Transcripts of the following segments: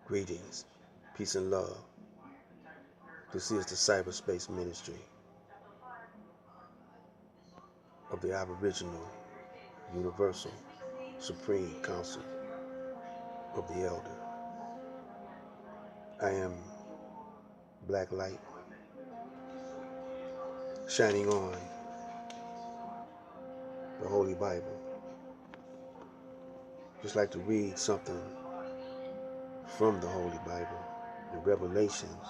Greetings, peace and love. This is the cyberspace ministry of the Aboriginal Universal Supreme Council of the Elder. I am Black Light shining on the Holy Bible. Just like to read something from the Holy Bible in Revelations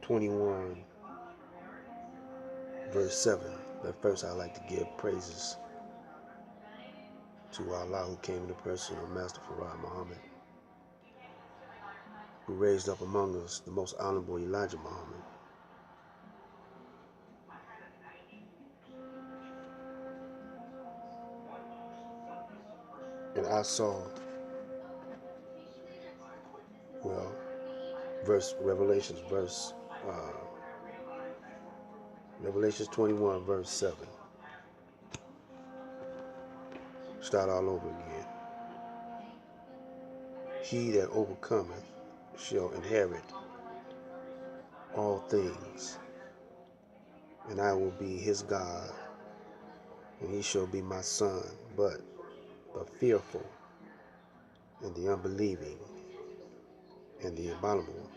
21 verse 7. But first I like to give praises to Allah, who came in the person of Master Farad Muhammad, who raised up among us the most honorable Elijah Muhammad. And I saw, Revelations 21 verse 7. Start all over again. He that overcometh shall inherit all things, and I will be his God, and he shall be my son. But the fearful, and the unbelieving, and the abominable,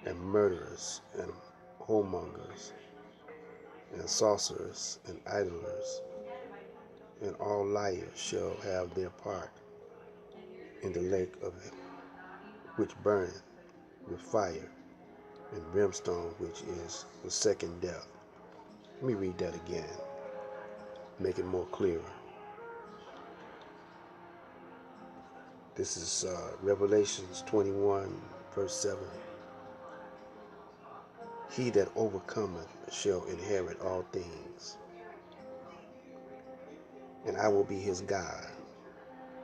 and murderers, and whoremongers, and sorcerers, and idlers, and all liars shall have their part in the lake of which burneth with fire and brimstone, which is the second death. Let me read that again, make it more clearer. This is Revelations 21 verse 7. He that overcometh shall inherit all things, and I will be his God,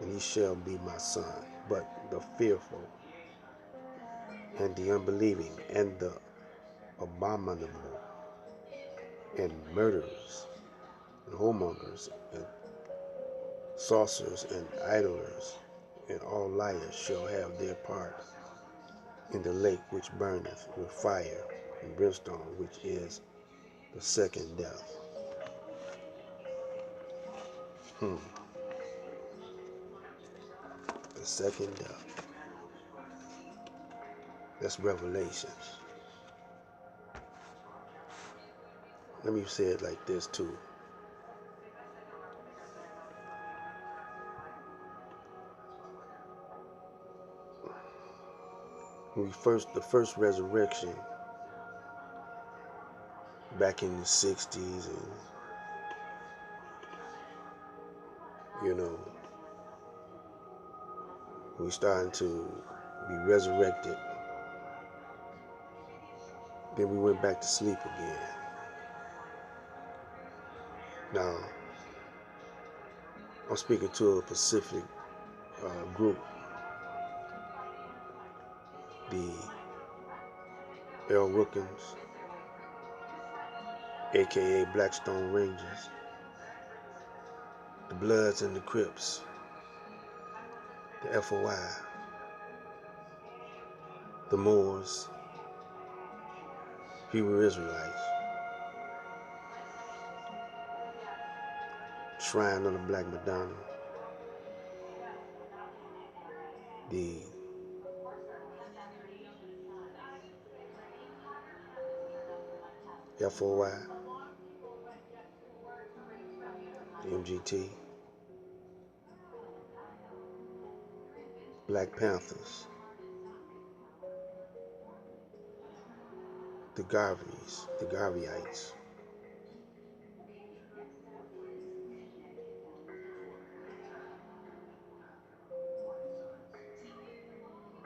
and he shall be my son. But the fearful, and the unbelieving, and the abominable, and murderers, and whoremongers, and sorcerers, and idlers, and all liars shall have their part in the lake which burneth with fire and brimstone, which is the second death. The second death. That's Revelations. Let me say it like this too. The first resurrection back in the 60s, and we starting to be resurrected. Then we went back to sleep again. Now, I'm speaking to a Pacific group, the El Rookins, aka Blackstone Rangers, the Bloods and the Crips, the FOI, the Moors, Hebrew Israelites, Shrine of the Black Madonna, the FOI, the MGT, Black Panthers, the Garveyites,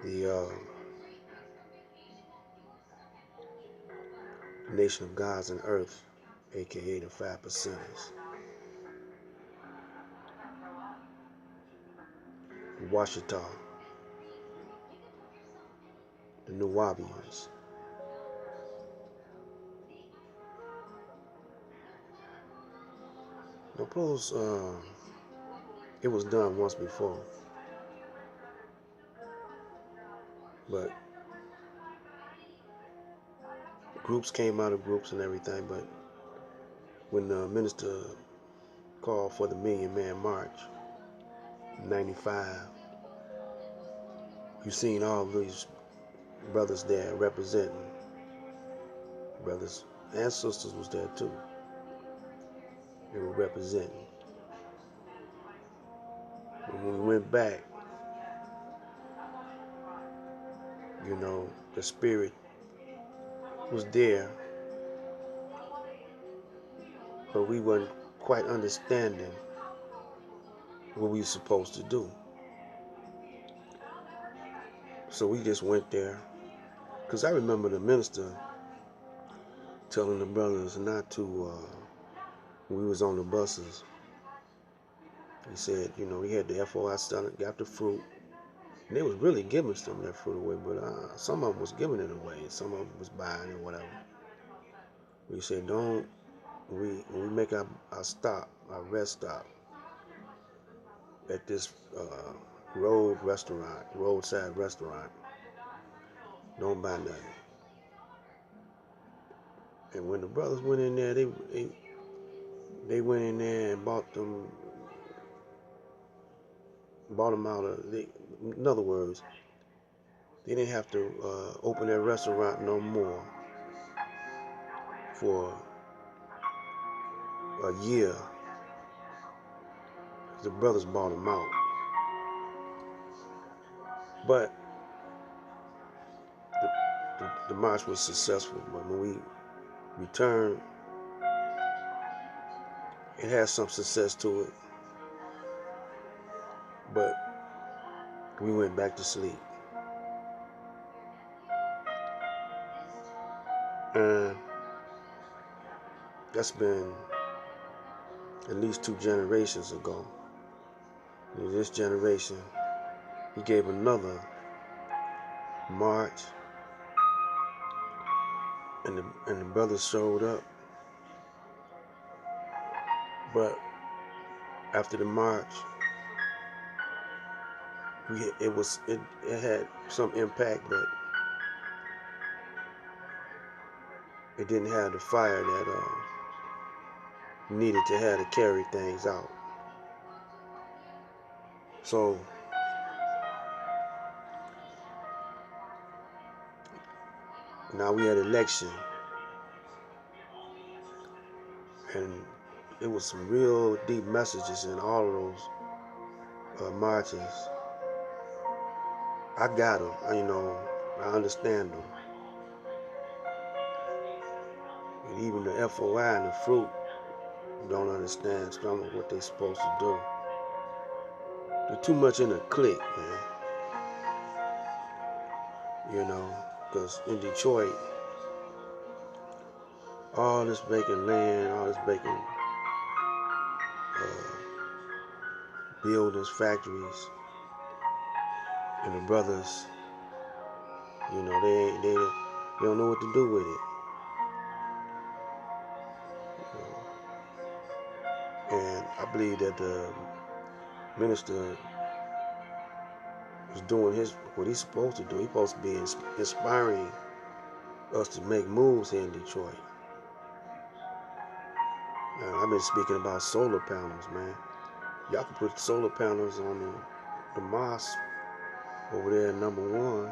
the Nation of Gods and Earth, aka the 5 Percenters, the Washita, the Nuwabians, those It was done once before, but groups came out of groups and everything. But when the minister called for the Million Man March in '95, you seen all these brothers there representing. Brothers and sisters was there too. They were representing. When we went back, you know, the spirit was there, but we weren't quite understanding what we were supposed to do. So we just went there. Because I remember the minister telling the brothers not to, when we was on the buses, he said, you know, he had the FOI stuff, got the fruit, and they was really giving some of that fruit away, but some of them was giving it away, and some of them was buying it, whatever. We said, when we make our stop, our rest stop, at this roadside restaurant, don't buy nothing. And when the brothers went in there, they went in there and bought them out of. In other words, they didn't have to open their restaurant no more for a year. The brothers bought them out. But the march was successful. But when we returned, it had some success to it. But we went back to sleep. And that's been at least 2 generations ago. In this generation, he gave another march, and the brothers showed up. But after the march, it had some impact, but it didn't have the fire that needed to have to carry things out. So now we had election, and it was some real deep messages in all of those marches. I got them, I understand them. And even the FOI and the fruit don't understand some of what they're supposed to do. They're too much in a clique, man. Because in Detroit, all this vacant land, all this vacant buildings, factories, and the brothers, they don't know what to do with it. And I believe that the minister is doing what he's supposed to do. He's supposed to be inspiring us to make moves here in Detroit. Now, I've been speaking about solar panels, man. Y'all can put solar panels on the mosque over there at number 1.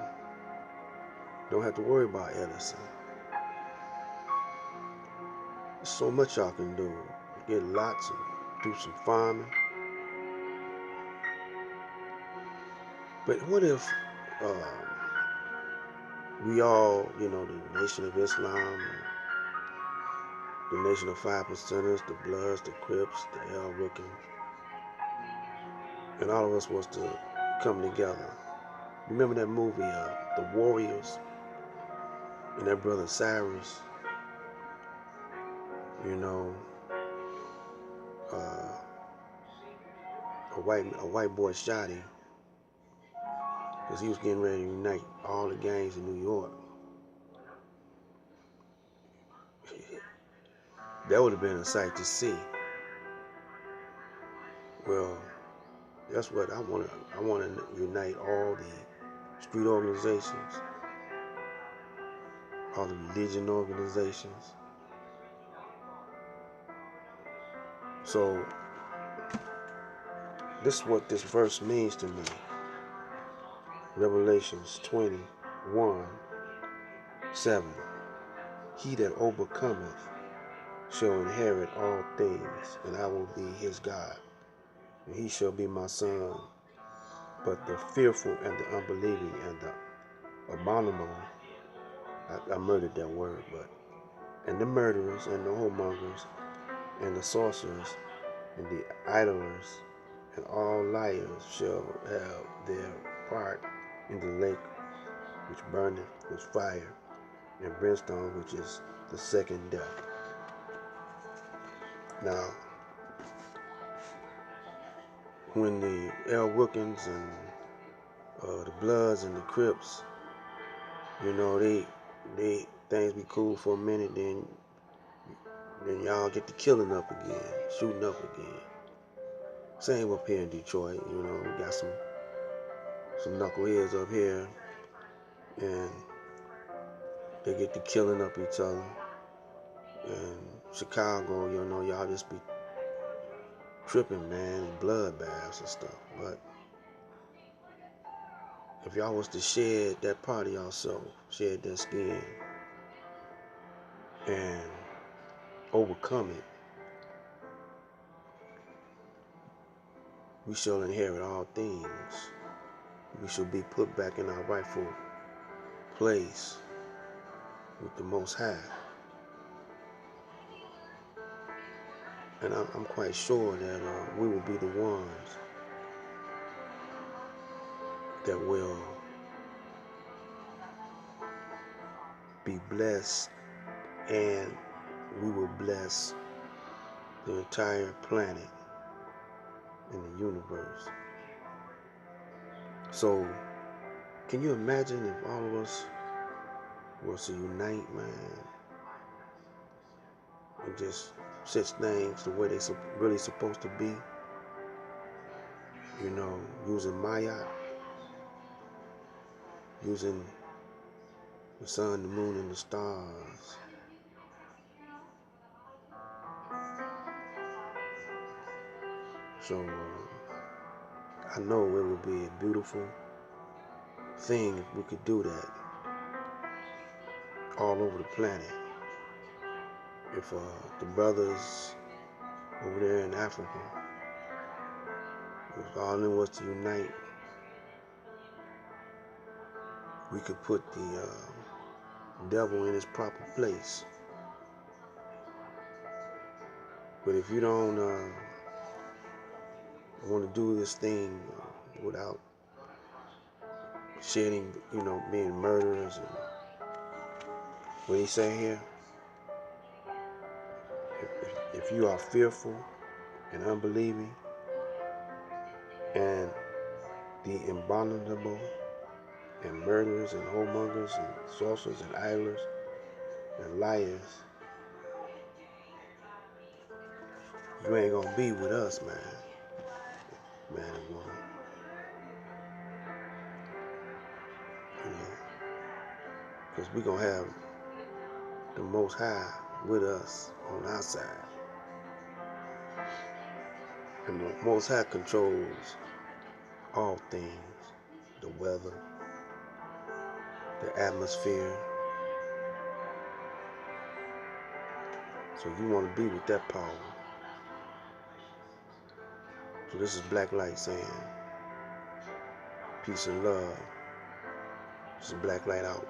Don't have to worry about Edison. There's so much y'all can do. Get lots and do some farming. But what if we all, the Nation of Islam, the Nation of 5 Percenters, the Bloods, the Crips, the El Rickens, and all of us was to come together. Remember that movie, The Warriors, and that brother Cyrus, a white boy shot him because he was getting ready to unite all the gangs in New York. That would have been a sight to see. Well, That's what I want to. I want to unite all the street organizations, all the religion organizations. So this is what this verse means to me. Revelations 21:7. He that overcometh shall inherit all things, and I will be his God, and he shall be my son. But the fearful and the unbelieving and the abominable, I murdered that word, and the murderers and the whoremongers and the sorcerers and the idlers and all liars shall have their part in the lake which burneth with fire and brimstone, which is the second death. Now, when the L. Wilkins and the Bloods and the Crips, they things be cool for a minute, then y'all get the killing up again, shooting up again. Same up here in Detroit, we got some knuckleheads up here, and they get to killing up each other. And Chicago, y'all just be tripping, man, and bloodbaths and stuff. But if y'all was to shed that part of yourself, shed that skin, and overcome it, we shall inherit all things. We shall be put back in our rightful place with the Most High. And I'm quite sure that we will be the ones that will be blessed, and we will bless the entire planet in the universe. So, can you imagine if all of us was to unite, man, and just set things the way they really supposed to be? Using Maya, using the sun, the moon, and the stars. So, I know it would be a beautiful thing if we could do that all over the planet. If the brothers over there in Africa, if all of them was to unite, we could put the devil in his proper place. But if you don't want to do this thing without shedding, being murderers, and what he say here, if you are fearful and unbelieving, and the abominable and murderers and whoremongers and sorcerers and idlers and liars, you ain't gonna be with us, man and woman. Because we gonna have the Most High with us on our side. And the Most High controls all things, the weather, the atmosphere. So you want to be with that power. So this is Black Light saying, peace and love. This is Black Light out.